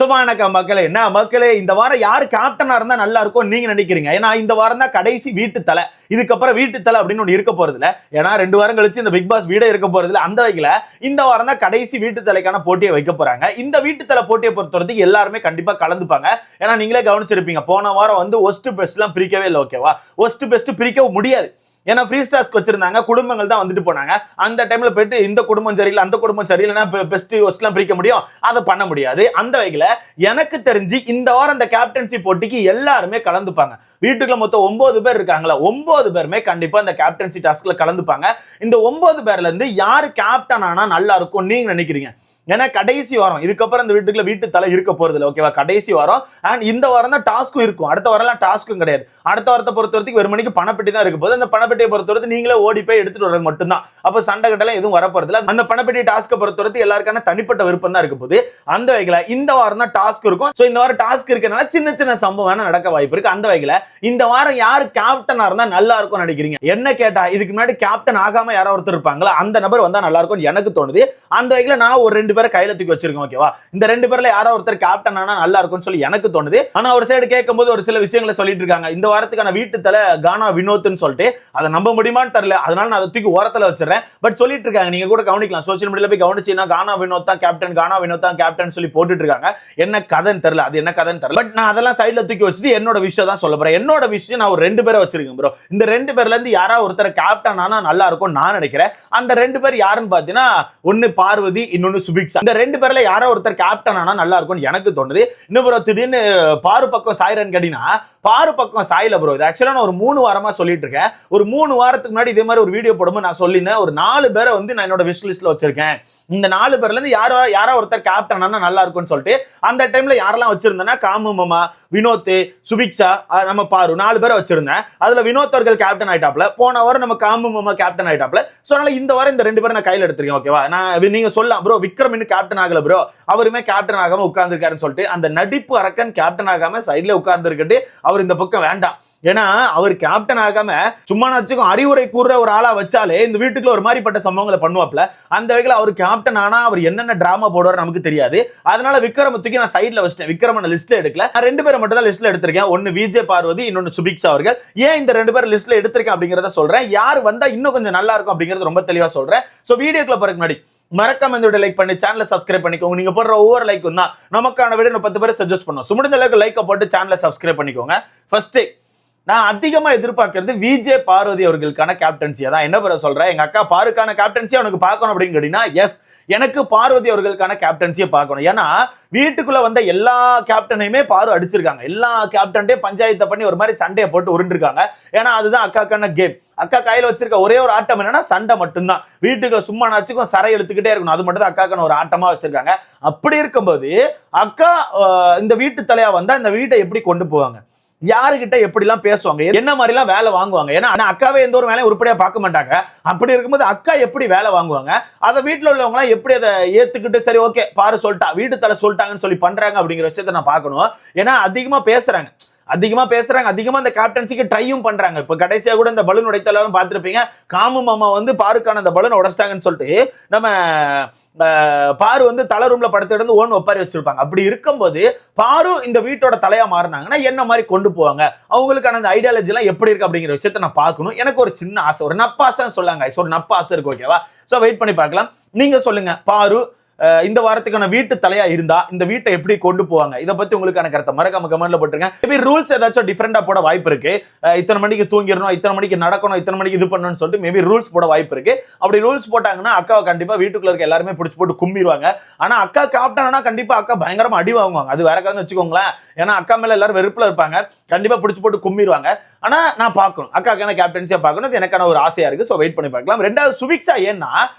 வணக்கம் மக்களே. என்ன மக்களே, இந்த வாரம் யாரு கேப்டனா இருந்தா நல்லா இருக்கும் நீங்க நினைக்கிறீங்க? ஏன்னா இந்த வாரம் தான் கடைசி வீட்டு தலை. இதுக்கப்புறம் வீட்டு தலை அப்படின்னு ஒன்று இருக்க போறது இல்ல. ஏன்னா 2 வாரம் கழிச்சு இந்த பிக் பாஸ் வீடே இருக்க போறது இல்ல. அந்த வகையில இந்த வாரம் தான் கடைசி வீட்டு தலைக்கான போட்டியை வைக்க போறாங்க. இந்த வீட்டு தலை போட்டியை பொறுத்தவரைக்கும் எல்லாருமே கண்டிப்பா கலந்துப்பாங்க. ஏன்னா நீங்களே கவனிச்சிருப்பீங்க, போன வாரம் வந்து ஒஸ்ட் பெஸ்ட் எல்லாம் பிரிக்கவே இல்லை. ஓகேவா? ஒஸ்ட் பெஸ்ட் பிரிக்கவும் முடியாது. ஏன்னா ஃப்ரீ ஸ்டார்ஸ்க்கு வச்சிருந்தாங்க, குடும்பங்கள் தான் வந்துட்டு போனாங்க. அந்த டைம்ல போயிட்டு இந்த குடும்பம் சரியில்லை அந்த குடும்பம் சரியில்லைன்னா பெஸ்ட் ஒஸ்ட்லாம் பிரிக்க முடியும்? அதை பண்ண முடியாது. அந்த வகையில எனக்கு தெரிஞ்சு இந்த வாரம் அந்த கேப்டன்சி போட்டிக்கு எல்லாருமே கலந்துப்பாங்க. வீட்டுக்குள்ள மொத்தம் 9 பேர் இருக்காங்களா, 9 பேருமே கண்டிப்பா இந்த கேப்டன்சி டாஸ்க்ல கலந்துப்பாங்க. இந்த 9 பேர்ல இருந்து யாரு கேப்டன் ஆனா நல்லா இருக்கும் நீங்க நினைக்கிறீங்க? ஏன்னா கடைசி வாரம், இதுக்கப்புறம் இந்த வீட்டுக்குள்ள வீட்டு தலை இருக்க போறது இல்லை. ஓகேவா? கடைசி வாரம். அண்ட் இந்த வாரம் தான் டாஸ்க்கும் இருக்கும். அடுத்த வாரம் டாஸ்க்கும் கிடையாது. அடுத்த வாரத்தை பொறுத்த வரைக்கும் ஒரு மணிக்கு பணப்பெட்டி தான் இருக்க போது. அந்த பணப்பெட்டியை பொறுத்த வரைக்கும் நீங்களே ஓடி போய் எடுத்துட்டு வரது மட்டும்தான். அப்ப சண்டை கட்டலாம் எதுவும் வரப்போறது இல்லை. அந்த பணப்பெட்டி டாஸ்க்கை பொறுத்த வரைக்கும் எல்லாருக்கான தனிப்பட்ட விருப்பம் தான் இருக்க போது. அந்த வகையில இந்த வாரம் தான் டாஸ்க் இருக்கும். சோ இந்த வாரம் டாஸ்க் இருக்கனால சின்ன சின்ன சம்பவம் நடக்க வாய்ப்பு இருக்கு. அந்த வகையில இந்த வாரம் யாரு கேப்டனா இருந்தா நல்லா இருக்கும் நினைக்கிறீங்க? என்ன கேட்டா, இதுக்கு முன்னாடி கேப்டன் ஆகாம யாரோ ஒருத்தர் இருப்பாங்களா, அந்த நபர் வந்தா நல்லா இருக்கும் எனக்கு தோணுது. அந்த வகையில நான் ஒரு 2 பேரை கையில தூக்கி வச்சிருக்கேன். ஓகேவா? இந்த 2 பேர்ல யாரோ ஒருத்தர் கேப்டன் ஆனா நல்லா இருக்கும்னு சொல்லி எனக்கு தோணுது. ஆனா ஒரு சைடு கேட்கும்போது ஒரு சில விஷயங்களை சொல்லிட்டு இருக்காங்க. இந்த வாரத்துக்கான வீட்டு தலை கானா வினோத்னு சொல்லிட்டு, அதை நம்ப முடியுமான்னு தெரியல. அதனால நான் அதை தூக்கி ஓரத்துல வச்சிடறேன். பட் சொல்லிட்டு இருக்காங்க, நீங்க கூட கவனிக்கலாம். சோசியல் மீடியால போய் கவனிச்சீங்கன்னா கானா வினோத் தான் கேப்டன், கானா வினோத் தான் கேப்டன் சொல்லி போட்டுட்டு இருக்காங்க. என்ன கதைன்னு தெரியல, அது என்ன கதைன்னு தெரியல. பட் நான் அதெல்லாம் சைடுல தூக்கி வச்சுட்டு என்னோட விஷயம் தான் சொல்ல போறேன். என்னோட விஷயம் நான் ஒரு 2 பேரை வச்சிருக்கேன் ப்ரோ. இந்த 2 பேர்ல இருந்து யாரா ஒருத்தர் கேப்டன் ஆனா நல்லா இருக்கும் நான் நினைக்கிறேன். அந்த 2 பேர் யாருன்னு பாத்தீங்கன்னா, ஒன்னு பார்வதி, இன்னொன்னு சுபிக்ஷா. இந்த 2 பேர்ல யாரா ஒருத்தர் கேப்டன் ஆனா நல்லா இருக்கும் எனக்கு தோணுது. இன்னும் ப்ரோ திடீர்னு பாரு பக்கம் சாயிரன் கேட்டீங்கன்னா, பாரு பக்கம் சாயில ப்ரோ. இது ஆக்சுவலா நான் ஒரு 3 வாரமா சொல்லிட்டு இருக்கேன். ஒரு 3 வாரத்துக்கு முன்னாடி இதே மாதிரி ஒரு வீடியோ போடும்போது நான் சொல்லியிருந்தேன், ஒரு 4 பேரை வந்து நான் என்னோட விஷ் லிஸ்ட்ல வச்சிருக்கேன். இந்த 4 பேர்ல இருந்து யாரா ஒருத்தர் கேப்டன் ஆனா நல்லா இருக்கும்னு சொல்லிட்டு அந்த டைம்ல யாரெல்லாம் வச்சிருந்தேன்னா, காமு மாமா, வினோத், சுபிக்ஷா, நம்ம பாரு 4 பேரை வச்சிருந்தேன். அதுல வினோத் அவர்கள் கேப்டன் ஆயிட்டாப்ல. போன வாரம் நம்ம காமு மாமா கேப்டன் ஆயிட்டாப்ல. சோ அதனால இந்த வாரம் இந்த 2 பேரை நான் கையில எடுத்திருக்கேன். ஓகேவா? நான் நீங்க சொல்லலாம் ப்ரோ, விக்ரம் இன்னும் கேப்டன் ஆகல ப்ரோ, அவருமே கேப்டன் ஆகாம உட்கார்ந்துருக்காருன்னு சொல்லிட்டு, அந்த நடிப்பு அரக்கன் கேப்டன் ஆகாம சைட்ல உட்கார்ந்து இருக்கட்டு அவர் இந்த பக்கம் வேண்டாம். ஏன்னா அவர் கேப்டன் ஆகாம சும்மா நச்சுக்கும் அறிவுரை கூறுற ஒரு ஆளா வச்சாலே இந்த வீட்டுக்குள்ள ஒரு மாதிரிப்பட்ட சம்பவங்களை பண்ணுவாப்ல. அந்த வகையில் அவர் கேப்டன் ஆனா அவர் என்னென்ன டிராமா போடுவார் நமக்கு தெரியாது. அதனால விக்ரமத்துக்கு நான் சைட்ல வச்சிட்டேன். விக்ரமன் லிஸ்ட்ல எடுக்கல. நான் 2 பேரை மட்டும் தான் லிஸ்ட்ல எடுத்திருக்கேன். ஒன்னு விஜய் பார்வதி, இன்னொன்னு சுபிக்ஷா அவர்கள். ஏன் இந்த 2 பேர் லிஸ்ட்ல எடுத்திருக்கேன் அப்படிங்கறத சொல்றேன். யார் வந்தா இன்னும் கொஞ்சம் நல்லா இருக்கும் அப்படிங்கறது ரொம்ப தெளிவா சொல்றேன். சோ வீடியோக்குள்ள போறதுக்கு முன்னாடி மறக்காம இந்த வீடியோ லைக் பண்ணி சேனலை சப்ஸ்கிரைப் பண்ணிக்கோங்க. நீங்க போடுற ஒவ்வொரு லைக்கும் தான் நமக்கான வீடியோ 10 பேர் சஜஸ்ட் பண்ணுவோம். முடிஞ்ச அளவுக்கு லைக்கை போட்டு சேனலை சப்ஸ்கிரைப் பண்ணிக்கோங்க. ஃபர்ஸ்ட் நான் அதிகமா எதிர்பார்க்கிறது விஜய் பார்வதி அவர்களுக்கான கேப்டன்சியா தான். என்ன பேர சொல்றேன், எங்க அக்கா பாருக்கான கேப்டன்சியா உனக்கு பார்க்கணும் அப்படின்னு கேட்டீங்கன்னா, எஸ், எனக்கு பார்வதி அவர்களுக்கான கேப்டன்சியை பார்க்கணும். ஏன்னா வீட்டுக்குள்ள வந்த எல்லா கேப்டனையுமே பாரு அடிச்சிருக்காங்க. எல்லா கேப்டன்டையும் பஞ்சாயத்தை பண்ணி ஒரு மாதிரி சண்டையை போட்டு உருண்டிருக்காங்க. ஏன்னா அதுதான் அக்காக்கான கேம். அக்கா கையில வச்சிருக்க ஒரே ஒரு ஆட்டம் என்னன்னா சண்டை மட்டும்தான். வீட்டுக்குள்ள சும்மா நாச்சுக்கும் சரை எடுத்துக்கிட்டே இருக்கணும். அது மட்டும் தான் அக்காக்கான ஒரு ஆட்டமா வச்சிருக்காங்க. அப்படி இருக்கும்போது அக்கா இந்த வீட்டு தலையா வந்தா இந்த வீட்டை எப்படி கொண்டு போவாங்க, யாருகிட்ட எப்படிலாம் பேசுவாங்க, என்ன மாதிரிலாம் வேலை வாங்குவாங்க? ஏன்னா அக்காவே எந்த ஒரு வேலையும் உருப்படியா பார்க்க மாட்டாங்க. அப்படி இருக்கும்போது அக்கா எப்படி வேலை வாங்குவாங்க, அதை வீட்டுல உள்ளவங்க எல்லாம் எப்படி அதை ஏத்துக்கிட்டு சரி ஓகே பாரு சொல்லிட்டா வீட்டு தலை சொல்லிட்டாங்கன்னு சொல்லி பண்றாங்க அப்படிங்கிற விஷயத்த நான் பார்க்கணும். ஏன்னா அதிகமா பேசுறாங்க, அதிகமா இந்த கேப்டன்சிக்கு ட்ரையும் பண்றாங்க. இப்ப கடைசியா கூட இந்த பலூன் உடைத்தலாம் பார்த்திருப்பீங்க. காமு மாமா வந்து பாருக்கான அந்த பலூன் உடைச்சிட்டாங்கன்னு சொல்லிட்டு நம்ம பாரு வந்து தலை ரூம்ல படுத்து ஓன் ஒப்பாரி வச்சிருப்பாங்க. அப்படி இருக்கும்போது பாரு இந்த வீட்டோட தலையா மாறினாங்கன்னா என்ன மாதிரி கொண்டு போவாங்க, அவங்களுக்கான அந்த ஐடியாலஜி எல்லாம் எப்படி இருக்கு அப்படிங்கிற விஷயத்த நான் பார்க்கணும். எனக்கு ஒரு சின்ன ஆசை, ஒரு நப்பாசை சொல்லாங்க, ஒரு நப்பாசை இருக்கு. ஓகேவா? சோ வெயிட் பண்ணி பார்க்கலாம். நீங்க சொல்லுங்க, பாரு இந்த வாரத்துக்கான வீட்டு தலையா இருந்தா இந்த வீட்டை எப்படி கொண்டு போவாங்க? இதை பத்தி உங்களுக்கான கருத்தை மறக்காம கமெண்ட்ல போட்டுருங்க. மேபி ரூல்ஸ் ஏதாச்சும் டிஃபரெண்டா போட வாய்ப்பு இருக்கு. இத்தனை மணிக்கு தூங்கிடணும், இத்தனை மணிக்கு நடக்கணும், இத்தனை மணிக்கு இது பண்ணணும்னு சொல்லிட்டு மேபி ரூல்ஸ் போட வாய்ப்பு இருக்கு. அப்படி ரூல்ஸ் போட்டாங்கன்னா அக்காவை கண்டிப்பா வீட்டுக்குள்ள இருக்க எல்லாருமே பிடிச்சி போட்டு கும்பிடுவாங்க. ஆனா அக்கா கேப்டன் கண்டிப்பா அக்கா பயங்கரமா அடி வாங்குவாங்க. அது வேற கதைன்னு வச்சுக்கோங்களேன். ஏன்னா அக்கா மேல எல்லாரும் வெறுப்புல இருப்பாங்க. கண்டிப்பா பிடிச்சி போட்டு கும்பிடுவாங்க. ஆனா நான் பார்க்கணும், அக்காக்கான கேப்டன்சியா பார்க்கணும். இது எனக்கான ஒரு ஆசையா இருக்கு. சோ வெயிட் பண்ணி பார்க்கலாம். ரெண்டாவது சுபிக்ஷா. ஏன்னா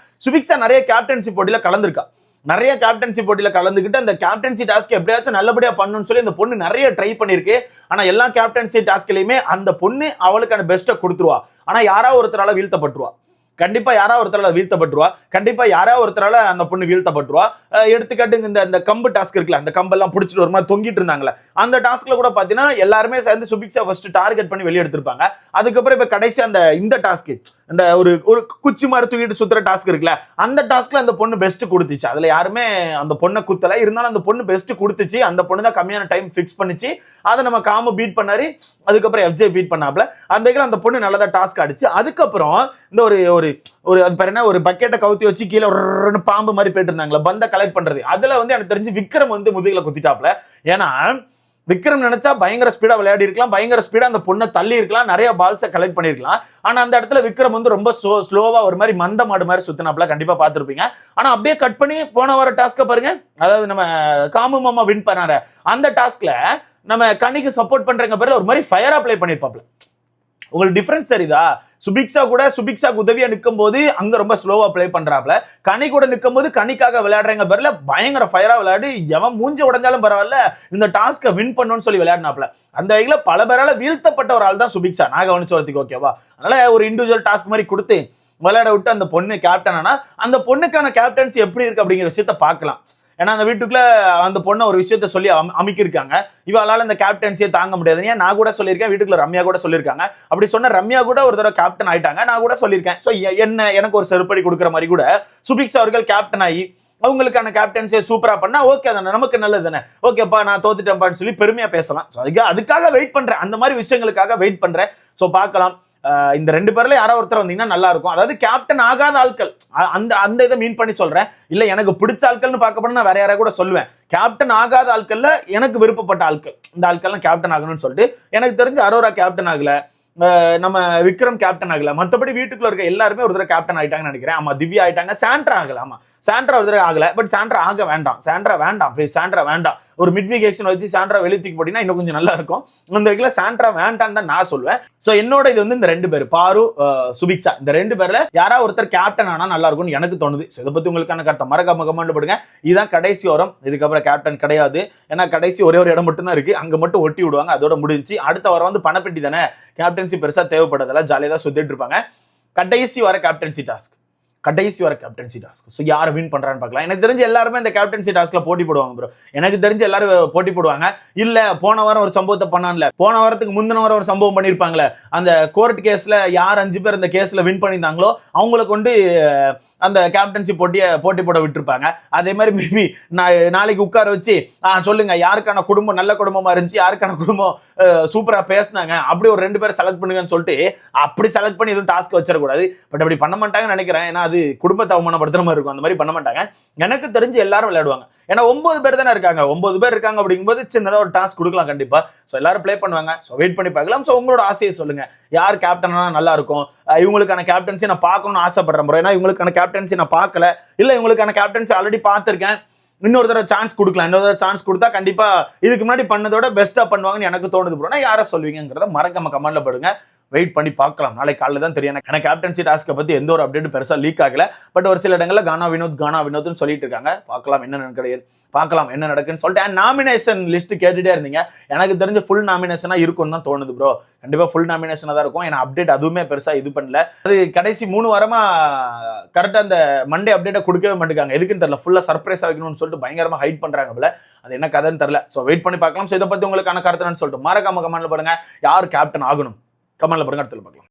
சுபிக்ஷா நிறைய கேப்டன்சி போட்டியில கலந்துருக்கா. நிறைய கேப்டன்சி போட்டியில கலந்துக்கிட்டு அந்த கேப்டன்சி டாஸ்க் எப்படியாச்சும் நல்லபடியா பண்ணணும்னு சொல்லி அந்த பொண்ணு நிறைய ட்ரை பண்ணிருக்கு. ஆனா எல்லா கேப்டன்சி டாஸ்க்லயுமே அந்த பொண்ணு அவளுக்கான பெஸ்ட்டை கொடுத்துருவா. ஆனா யாரா ஒருத்தரால வீழ்த்தப்பட்டுருவா. கண்டிப்பா யாரா ஒருத்தரால வீழ்த்தப்பட்டுருவா. கண்டிப்பா யாரா ஒருத்தரால அந்த பொண்ணு வீழ்த்தப்பட்டுருவா. எடுத்துக்காட்டு இந்த கம்பு டாஸ்க் இருக்குல்ல, அந்த கம்பெல்லாம் பிடிச்சிட்டு ஒரு மாதிரி தொங்கிட்டு இருந்தாங்களே, அந்த டாஸ்க்ல கூட பாத்தீங்கன்னா எல்லாருமே சேர்ந்து சுபிக்ஷா ஃபர்ஸ்ட் டார்கெட் பண்ணி வெளியே எடுத்திருப்பாங்க. அதுக்கப்புறம் இப்ப கடைசி இந்த டாஸ்க் இந்த ஒரு ஒரு குச்சி மாதிரி தூக்கிட்டு சுத்துற டாஸ்க் இருக்குல்ல, அந்த டாஸ்க்ல அந்த பொண்ணு பெஸ்ட் கொடுத்துச்சு. அதுல யாருமே அந்த பொண்ணை குத்தல, இருந்தாலும் அந்த பொண்ணு பெஸ்ட் கொடுத்துச்சு. அந்த பொண்ணு தான் கம்மியான டைம் ஃபிக்ஸ் பண்ணிச்சு. அதை நம்ம காம பீட் பண்ணாரு, அதுக்கப்புறம் எஃப்ஜே பீட் பண்ணாப்ல. அந்த பொண்ணு நல்லதா டாஸ்க் அடிச்சு. அதுக்கப்புறம் இந்த ஒரு ஒரு ஒரு அது பேர் என்ன, ஒரு பக்கெட்டை கவுத்தி வச்சு கீழே ஒரு பாம்பு மாதிரி போயிட்டு இருந்தாங்களா பந்த கலெக்ட் பண்றது. அதுல வந்து எனக்கு தெரிஞ்சு விக்ரம் வந்து முதுகுல குத்திட்டாப்ல. ஏன்னா விக்ரம் நினைச்சா பயங்கர ஸ்பீடா விளையாடி இருக்கலாம், பயங்கர ஸ்பீடா அந்த பொண்ணை தள்ளி இருக்கலாம், நிறைய பால்ஸை கலெக்ட் பண்ணிருக்கலாம். ஆனா அந்த இடத்துல விக்ரம் வந்து ரொம்ப ஸ்லோவா ஒரு மாதிரி மந்த மாடு மாதிரி சுத்தினாப்ல, கண்டிப்பா பார்த்திருப்பீங்க. ஆனா அப்படியே கட் பண்ணி போன வர டாஸ்க பாருங்க. அதாவது நம்ம காமு மாமா வின் பண்ணாரு அந்த டாஸ்க்ல நம்ம கனிக்கு சப்போர்ட் பண்றங்க பேர்ல ஒரு மாதிரி ஃபயரா ப்ளே பண்ணிருப்பாப்ல. உங்களுக்கு டிஃபரன்ஸ் தெரியுதா? சுபிக்ஷாக்கு உதவியா நிற்கும் போது அங்க ரொம்ப ஸ்லோவா பிளே பண்றாப்ல, கனி கூட நிற்கும் போது கனிக்காக விளையாடுறங்க பேர்ல பயங்கர ஃபயரா விளையாடி எவன் மூஞ்ச உடைஞ்சாலும் பரவாயில்ல இந்த டாஸ்கை வின் பண்ணணும்னு சொல்லி விளையாடினாப்ல. அந்த வகையில பல பேரால வீழ்த்தப்பட்ட ஒரு ஆள் தான் சுபிக்ஷா, நான் கவனிச்ச வரதுக்கு. ஓகேவா? அதனால ஒரு இண்டிவிஜுவல் டாஸ்க் மாதிரி கொடுத்து விளையாட விட்டு அந்த பொண்ணு கேப்டன் ஆனா அந்த பொண்ணுக்கான கேப்டன்சி எப்படி இருக்கு அப்படிங்கிற விஷயத்த பார்க்கலாம். ஏன்னா அந்த வீட்டுக்குள்ள அந்த பொண்ணை ஒரு விஷயத்த சொல்லி அமைக்கிருக்காங்க, இவளால இந்த கேப்டன்சியை தாங்க முடியாது. ஏன் நான் கூட சொல்லியிருக்கேன், வீட்டுக்குள்ள ரம்யா கூட சொல்லியிருக்காங்க. அப்படி சொன்ன ரம்யா கூட ஒரு தடவை கேப்டன் ஆயிட்டாங்க, நான் கூட சொல்லியிருக்கேன். ஸோ எனக்கு ஒரு செருப்படி கொடுக்குற மாதிரி கூட சுபிக்ஷா அவர்கள் கேப்டன் ஆகி அவங்களுக்கான கேப்டன்சியை சூப்பரா பண்ணா ஓகே தானே, நமக்கு நல்லது தானே. ஓகேப்பா நான் தோத்துட்டேன்பான்னு சொல்லி பெருமையா பேசலாம். ஸோ அதுக்காக வெயிட் பண்றேன், அந்த மாதிரி விஷயங்களுக்காக வெயிட் பண்றேன். ஸோ பார்க்கலாம். இந்த ரெண்டு பேர்ல யாரோ ஒருத்தர் வந்தீங்கன்னா நல்லா இருக்கும். அதாவது கேப்டன் ஆகாத ஆட்கள், அந்த இதை மீன் பண்ணி சொல்றேன். இல்ல எனக்கு பிடிச்ச ஆட்கள்னு பார்க்க போனா நான் வேற யாராவது கூட சொல்லுவேன். கேப்டன் ஆகாத ஆட்கள்ல எனக்கு விருப்பப்பட்ட ஆட்கள், இந்த ஆட்கள்லாம் கேப்டன் ஆகணும்னு சொல்லிட்டு. எனக்கு தெரிஞ்சு அரோரா கேப்டன் ஆகல, நம்ம விக்ரம் கேப்டன் ஆகல, மற்றபடி வீட்டுக்குள்ள இருக்க எல்லாருமே ஒரு தடவை கேப்டன் ஆயிட்டாங்கன்னு நினைக்கிறேன். ஆமா, திவ்யா ஆயிட்டாங்க, சாண்ட்ரா ஆகல. ஆமா, சாண்ட்ரா ஒரு தடவை ஆகல, பட் சாண்ட்ரா ஆக வேண்டாம், சாண்ட்ரா வேண்டாம். ஒரு மிட் வீக் ஆக்ஷன் வச்சு சாண்ட்ரா வெளியே தூக்கி போட்டீங்கன்னா இன்னும் கொஞ்சம் நல்லா இருக்கும். அந்த வகையில சாண்ட்ரா வேண்டான்னு தான் நான் சொல்லுவேன். சோ என்னோட இது வந்து இந்த ரெண்டு பேர் பாரு, சுபிக்ஷா, இந்த ரெண்டு பேர்ல யாராவது ஒருத்தர் கேப்டன் ஆனா நல்லா இருக்கும்னு எனக்கு தோணுது. இதை பத்தி உங்களுக்கான கருத்தை மறக்காம கமெண்ட் பண்ணுங்க. இதுதான் கடைசி வாரம், இதுக்கப்புறம் கேப்டன் கிடையாது. ஏன்னா கடைசி ஒரே ஒரு இடம் மட்டும் தான் இருக்கு, அங்க மட்டும் ஒட்டி விடுவாங்க, அதோட முடிஞ்சு. அடுத்த வாரம் வந்து பணப்பெட்டி தானே, கேப்டன்சி பெருசா தேவைப்படுறதுல ஜாலியா தான் சுத்திட்டு இருப்பாங்க. கடைசி வர கேப்டன்சி டாஸ்க். ஸோ யாரை வின் பண்றான்னு பார்க்கலாம். எனக்கு தெரிஞ்சு எல்லாருமே இந்த கேப்டன்சி டாஸ்க்ல போட்டி போடுவாங்க ப்ரோ. எனக்கு தெரிஞ்சு எல்லாரும் போட்டி போடுவாங்க. இல்ல போன வாரம் ஒரு சம்பவத்தை பண்ணான்ல, போன வாரத்துக்கு முந்தின வாரம் ஒரு சம்பவம் பண்ணிருப்பாங்களே, அந்த கோர்ட் கேஸ்ல யார் 5 பேர் அந்த கேஸ்ல வின் பண்ணியிருந்தாங்களோ அவங்களை கொண்டு அந்த கேப்டன்சி போட்டி போட விட்டுருப்பாங்க. அதே மாதிரி மேபி நாளைக்கு உட்கார வச்சு சொல்லுங்க யாருக்கான குடும்பம் நல்ல குடும்பமா இருந்துச்சு, யாருக்கான குடும்பம் சூப்பரா பேசினாங்க, அப்படி ஒரு 2 பேர் செலக்ட் பண்ணுங்கன்னு சொல்லிட்டு அப்படி செலக்ட் பண்ணி எதுவும் டாஸ்க் வச்சிடக்கூடாது. பட் அப்படி பண்ண மாட்டாங்கன்னு நினைக்கிறேன். ஏன்னா அது குடும்பத்தை அவமானப்படுத்துற மாதிரி இருக்கும். அந்த மாதிரி பண்ண மாட்டாங்க. எனக்கு தெரிஞ்சு எல்லாரும் விளையாடுவாங்க. ஏன்னா 9 பேர் தானே இருக்காங்க, 9 பேர் இருக்காங்க அப்படிங்கும்போது சின்னதாக ஒரு டாஸ்க் கொடுக்கலாம் கண்டிப்பா. ஸோ எல்லாரும் ப்ளே பண்ணுவாங்க. ஸோ வெயிட் பண்ணி பார்க்கலாம். ஸோ உங்களோட ஆசையை சொல்லுங்க, யார் கேப்டனா நல்லா இருக்கும், இவங்களுக்கான கேப்டன்சி நான் பார்க்கணும்னு ஆசைப்படுறேன் ப்ரோ. ஏன்னா இவங்களுக்கான கேப்டன்சி நான் பார்க்கல, இல்ல இவங்களுக்கான கேப்டன்சி ஆல்ரெடி பார்த்திருக்கேன், இன்னொரு தடவை சான்ஸ் கொடுக்கலாம். இன்னொரு தடவை சான்ஸ் கொடுத்தா கண்டிப்பா இதுக்கு முன்னாடி பண்ணதோட பெஸ்டா பண்ணுவாங்கன்னு எனக்கு தோணுது ப்ரோ. யாரை சொல்வீங்கிறத மறக்காம கமெண்ட்ல போடுங்க. வெயிட் பண்ணி பார்க்கலாம். நாளைக்கு காலையில் தான் தெரியும். எனக்கு கேப்டன்சி டாஸ்க்கை பற்றி எந்த ஒரு அப்டேட் பெருசாக லீக் ஆகல. பட் ஒரு சில இடங்களில் கானா வினோத்னு சொல்லிட்டு இருக்காங்க. பார்க்கலாம் என்ன நடக்குன்னு சொல்லிட்டு. அண்ட் நாமினேஷன் லிஸ்ட் கேட்டுட்டே இருந்தீங்க. எனக்கு தெரிஞ்ச ஃபுல் நாமினேஷனாக இருக்கும்னு தான் தோணுது ப்ரோ. கண்டிப்பாக ஃபுல் நாமினேஷனாக தான் இருக்கும். ஏன்னா அப்டேட் அதுவுமே பெருசாக இது பண்ணல. அது கடைசி 3 வாரமாக கரெக்டாக அந்த மண்டே அப்டேட்டை கொடுக்கவே மாட்டேங்காங்க. எதுக்குன்னு தெரியல, ஃபுல்லாக சர்ப்ரைஸ் வைக்கணும்னு சொல்லிட்டு பயங்கரமாக ஹைட் பண்ணுறாங்க போல. அது என்ன கதைன்னு தெரியல. ஸோ வெயிட் பண்ணி பார்க்கலாம். ஸோ இதை பற்றி உங்களுக்கான கருத்துன்னு சொல்லிட்டு மறக்காம கமெண்ட்ல பாருங்க, யார் கேப்டன் ஆகணும் கமெண்ட்ல பாருங்க. அடுத்து பார்க்கலாம்.